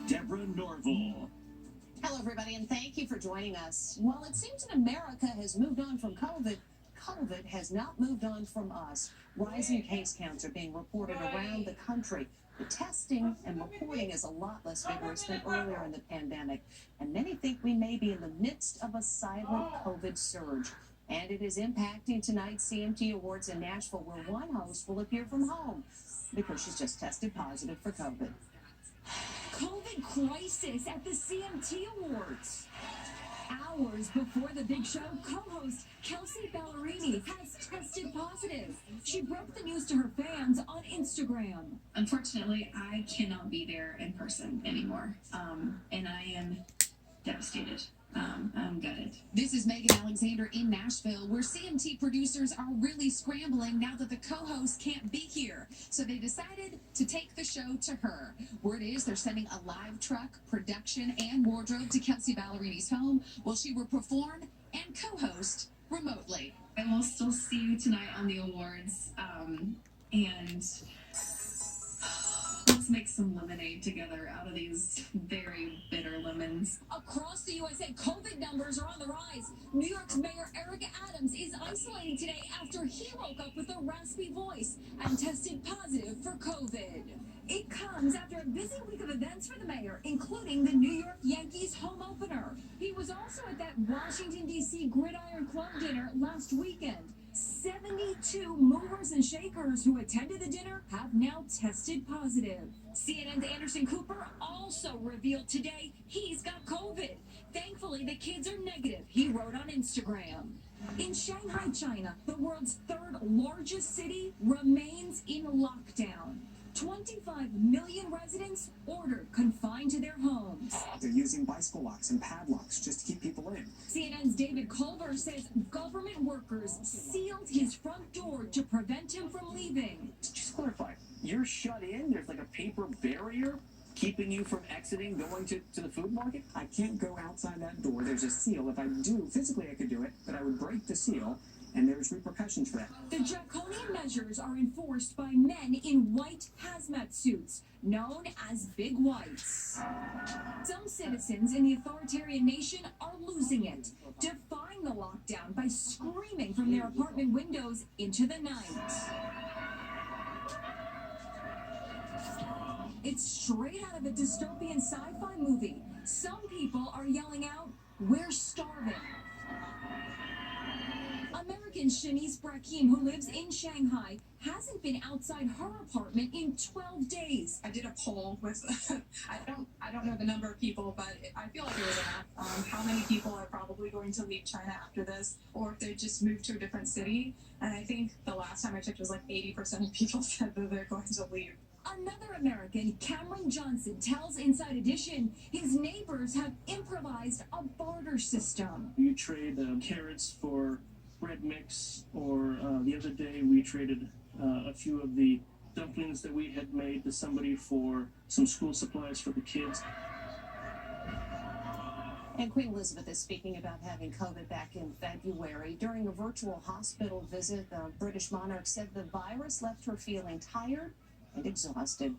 Deborah Norville. Hello, everybody, and thank you for joining us. While it seems that America has moved on from COVID, COVID has not moved on from us. Rising case counts are being reported around the country. The testing and reporting is a lot less vigorous than earlier in the pandemic, and many think we may be in the midst of a silent COVID surge. And it is impacting tonight's CMT Awards in Nashville, where one host will appear from home because she's just tested positive for COVID. COVID crisis at the CMT Awards. Hours before the big show, co-host Kelsey Ballerini has tested positive. She broke the news to her fans on Instagram. Unfortunately, I cannot be there in person anymore, and I am devastated. I'm gutted. This is Megan Alexander in Nashville, where CMT producers are really scrambling now that the co-host can't be here. So they decided to take the show to her. Word is they're sending a live truck, production, and wardrobe to Kelsey Ballerini's home, where she will perform and co-host remotely. I will still see you tonight on the awards, and let's make some lemonade together out of these very bitter lemons. Across the USA, COVID numbers are on the rise. New York's Mayor Eric Adams is isolating today after he woke up with a raspy voice and tested positive for COVID. It comes after a busy week of events for the mayor, including the New York Yankees home opener. He was also at that Washington, D.C. Gridiron Club dinner last weekend. 72 movers and shakers who attended the dinner have now tested positive. CNN's Anderson Cooper also revealed today he's got COVID. Thankfully, the kids are negative, he wrote on Instagram. In Shanghai, China, the world's third largest city remains in lockdown. 25 million residents ordered confined to their homes. They're using bicycle locks and padlocks just to keep people in. CNN's David Culver says government workers sealed his front door to prevent him from leaving. Just clarify, you're shut in? There's like a paper barrier keeping you from exiting, going to the food market? I can't go outside that door. There's a seal. If I do, physically I could do it, but I would break the seal, and there's repercussions for that. The draconian measures are enforced by men in white hazmat suits, known as Big Whites. Some citizens in the authoritarian nation are losing it, defying the lockdown by screaming from their apartment windows into the night. It's straight out of a dystopian sci-fi movie. Some people are yelling out, "We're starving." American Shanice Brakim, who lives in Shanghai, hasn't been outside her apartment in 12 days. I did a poll with, I don't know the number of people, but I feel like it was enough. How many people are probably going to leave China after this, or if they just moved to a different city? And I think the last time I checked, it was like 80% of people said that they're going to leave. Another American, Cameron Johnson, tells Inside Edition his neighbors have improvised a barter system. You trade carrots for bread mix, or the other day we traded a few of the dumplings that we had made to somebody for some school supplies for the kids. And Queen Elizabeth is speaking about having COVID back in February. During a virtual hospital visit, the British monarch said the virus left her feeling tired and exhausted.